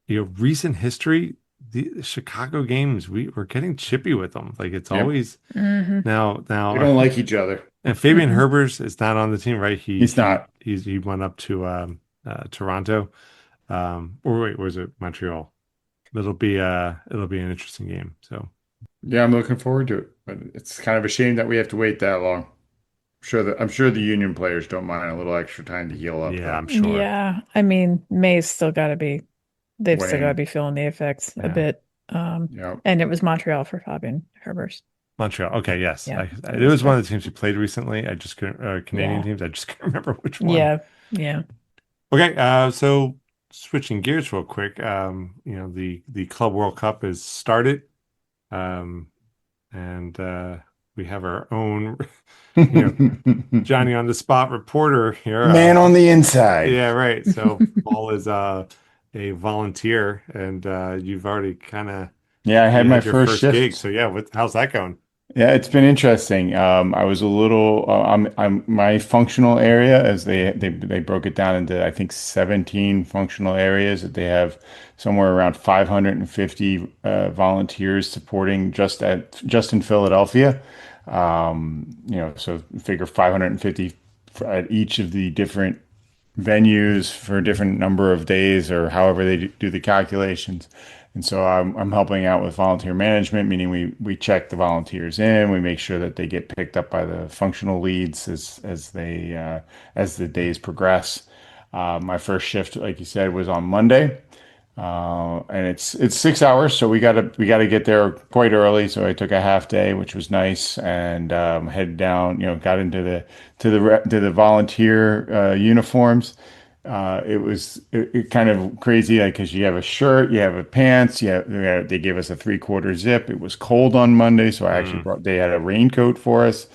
recent history, the Chicago games, we're getting chippy with them. Like it's Yep. always Hmm. We now, don't like each other. and Fabian Mm-mm. Herbers is not on the team, right? He's not. He went up to Toronto, or wait, was it Montreal? It'll be an interesting game. So Yeah, I'm looking forward to it. But it's kind of a shame that we have to wait that long. I'm sure the Union players don't mind a little extra time to heal up yeah, though. I'm sure. Yeah, I mean, May's still got to be, they've still got to Weighing. be feeling the effects a Yeah, bit. Yeah. And it was Montreal for Fabian Herbers. Montreal. Okay, yes, Yeah, it was one of the teams we played recently. I just couldn't Canadian yeah, teams. I just couldn't remember which one. yeah, yeah. Okay, so switching gears real quick. The Club World Cup is started, um, and we have our own, you know, Johnny on the spot reporter here. Man on the inside. Yeah, right. So Paul is a volunteer, and you've already kind of Yeah, I had you my had your first first gig. shift. So yeah, how's that going? Yeah, it's been interesting. I was a little, I'm my functional area as they broke it down into I think 17 functional areas that they have somewhere around 550 volunteers supporting just in Philadelphia. So figure 550 at each of the different venues for a different number of days or however they do the calculations. And so I'm helping out with volunteer management, meaning we check the volunteers in, we make sure that they get picked up by the functional leads as the days progress. My first shift, like you said, was on Monday. And it's 6 hours, so we gotta get there quite early. So I took a half day, which was nice, and headed down. Got into the volunteer uniforms. It kind of crazy, like because you have a shirt, you have a pants, they gave us a 3/4 zip. It was cold on Monday, so I actually Mm. brought. They had a raincoat for us,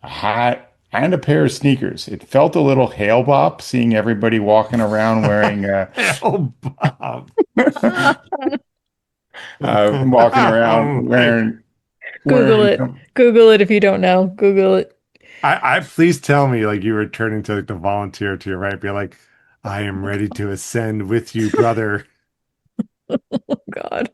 a hat, and a pair of sneakers. It felt a little hail bop seeing everybody walking around wearing Oh, Bob. walking around Like, Google wearing it. Google it if you don't know. Google it. I please tell me like you were turning to like, the volunteer to your right, be like, I am ready to ascend with you, brother. Oh God.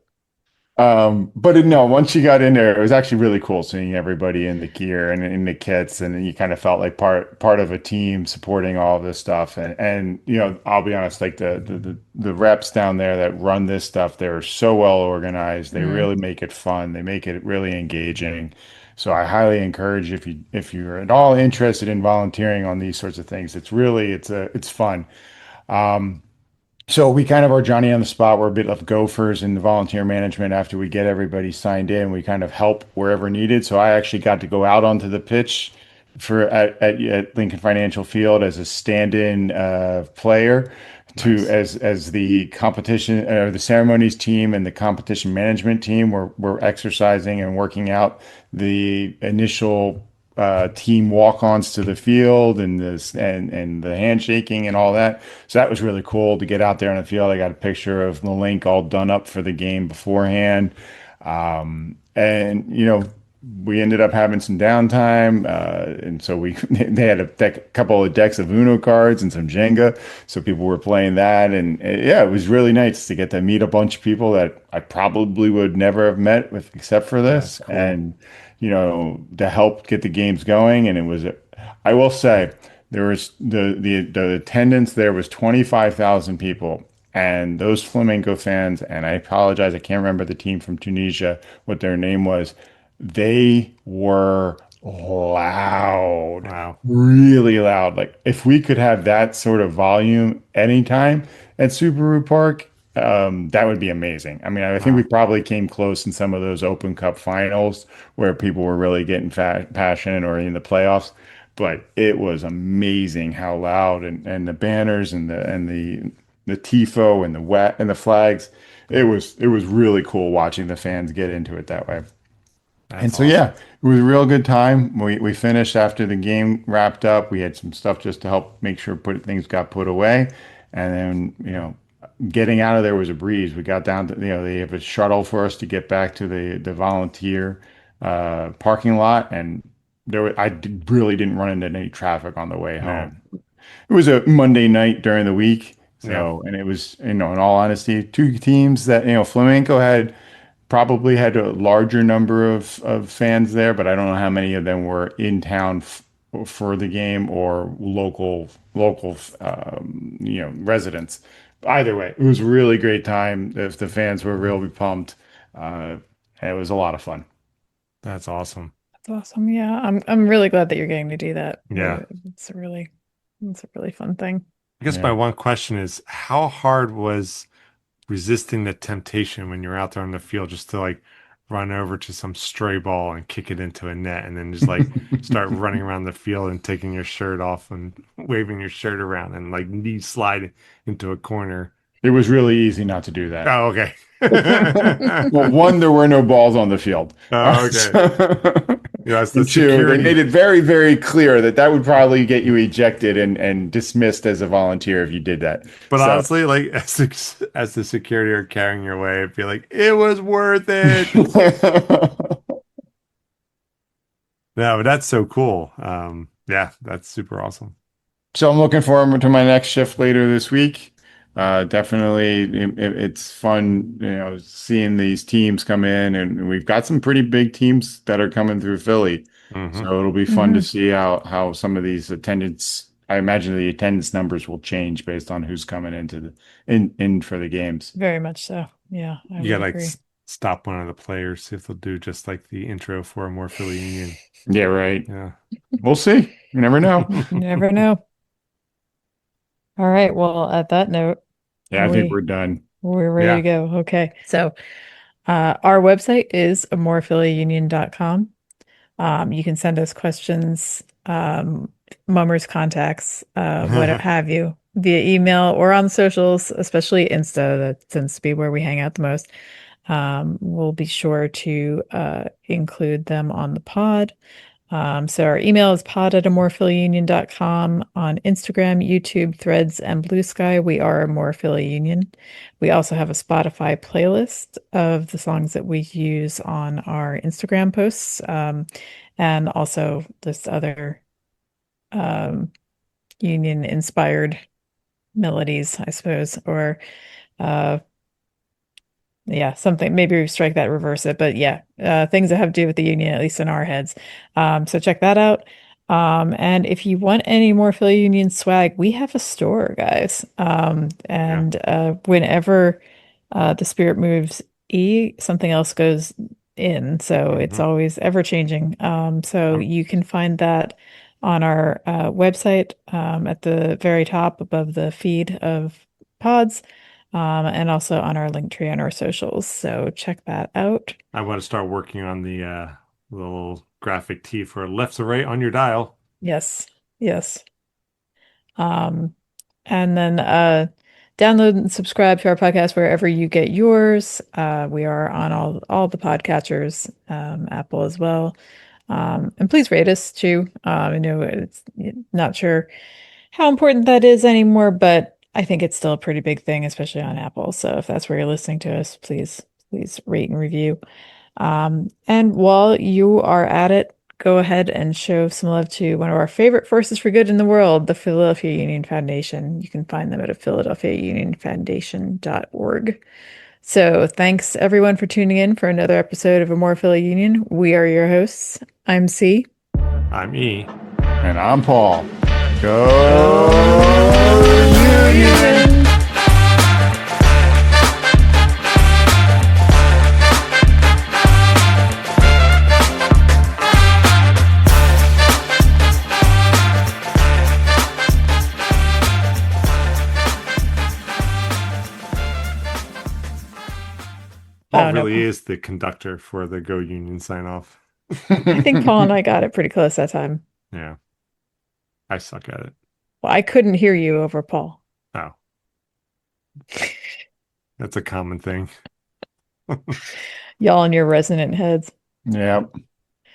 no, once you got in there, it was actually really cool seeing everybody in the gear and in the kits, and you kind of felt like part of a team supporting all of this stuff. And I'll be honest, like the reps down there that run this stuff, they're so well organized. They Mm. really make it fun. They make it really engaging. So I highly encourage if you're at all interested in volunteering on these sorts of things, it's fun. So we kind of are Johnny on the spot. We're a bit of gophers in the volunteer management. After we get everybody signed in, we kind of help wherever needed. So I actually got to go out onto the pitch at Lincoln Financial Field as a stand-in player to Nice. as the competition the ceremonies team and the competition management team were exercising and working out the initial team walk-ons to the field and the handshaking and all that. So that was really cool to get out there on the field. I got a picture of the link all done up for the game beforehand. And we ended up having some downtime, and so they had a couple of decks of Uno cards and some Jenga, so people were playing that, and yeah, it was really nice to get to meet a bunch of people that I probably would never have met with except for That's this, cool. and to help get the games going. And I will say, there was the attendance there was 25,000 people. And those flamenco fans, and I apologize, I can't remember the team from Tunisia, what their name was. They were loud, Wow. really loud. Like if we could have that sort of volume anytime at Subaru Park, that would be amazing. I mean, I think we Wow. probably came close in some of those Open Cup finals where people were really getting passionate or in the playoffs. But it was amazing how loud and the banners and the tifo and the wet and the flags. It was really cool watching the fans get into it that way. And That's so, yeah, awesome. it was a real good time. We finished after the game wrapped up. We had some stuff just to help make sure things got put away. And then, getting out of there was a breeze. We got down to, they have a shuttle for us to get back to the volunteer parking lot. And really didn't run into any traffic on the way Yeah. home. It was a Monday night during the week. Yeah. So, and it was, in all honesty, two teams that, Flamenco probably had a larger number of fans there, but I don't know how many of them were in town for the game or local residents. Either way, it was a really great time. If the fans were really pumped, uh, it was a lot of fun. That's awesome. That's awesome. Yeah, I'm really glad that you're getting to do that. Yeah. It's a really fun thing. I guess my Yeah. one question is how hard was resisting the temptation when you're out there on the field just to like run over to some stray ball and kick it into a net and then just like start running around the field and taking your shirt off and waving your shirt around and like knee slide into a corner. It was really easy not to do that. Oh, okay. Well, one, there were no balls on the field. Oh, okay. Yeah, that's the And two, they security. made it very, very clear that would probably get you ejected and dismissed as a volunteer if you did that. But So, honestly, like as the security are carrying your way, I'd be like, it was worth it. No, but that's so cool. Yeah, that's super awesome. so I'm looking forward to my next shift later this week. Definitely, it's fun, seeing these teams come in, and we've got some pretty big teams that are coming through Philly. Hmm. So it'll be fun to see how some of these attendance. I imagine the attendance numbers will change based on who's coming in for the games. Very much so. Yeah, I You would gotta like agree. stop one of the players, see if they'll do just like the intro for a more Philly Union. Yeah, right. Yeah. We'll see. You never know. You never know. All right. Well, at that note, Yeah, I think we're done. we're ready Yeah. to go. Okay. So our website is amorephillyunion.com. You can send us questions, mummers contacts, what have you, via email or on socials, especially Insta. That tends to be where we hang out the most. We'll be sure to include them on the pod. So our email is pod@amorephillyunion.com. On Instagram, YouTube, Threads, and Bluesky, we are Amorephilly Union. We also have a Spotify playlist of the songs that we use on our Instagram posts, and also this other Union-inspired melodies, I suppose, or yeah, something, maybe strike that, reverse it, but yeah, things that have to do with the Union, at least in our heads. So check that out. And if you want any more Philly Union swag, we have a store, guys. And whenever the spirit moves something else goes in. So it's always ever changing. So you can find that on our website, at the very top above the feed of pods. And also on our link tree on our socials. So check that out. I want to start working on the little graphic tee for left to right on your dial. Yes. Yes. And then download and subscribe to our podcast wherever you get yours. We are on all the podcatchers, Apple as well. And please rate us too. I know it's not sure how important that is anymore, but I think it's still a pretty big thing, especially on Apple. So if that's where you're listening to us, please rate and review. And while you are at it, go ahead and show some love to one of our favorite forces for good in the world, the Philadelphia Union Foundation. You can find them at philadelphiaunionfoundation.org. So thanks everyone for tuning in for another episode of A More Philly Union. We are your hosts. I'm C. I'm E. And I'm Paul. Go Union! Paul no, really is the conductor for the Go Union sign off. I think Paul and I got it pretty close that time. Yeah. I suck at it. Well, I couldn't hear you over Paul. Oh. That's a common thing. Y'all in your resonant heads. Yeah.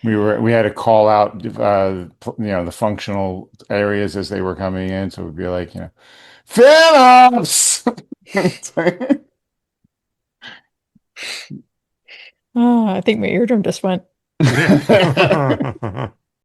We had to call out, the functional areas as they were coming in. So we'd be like, FinOps! Oh, I think my eardrum just went. Yeah.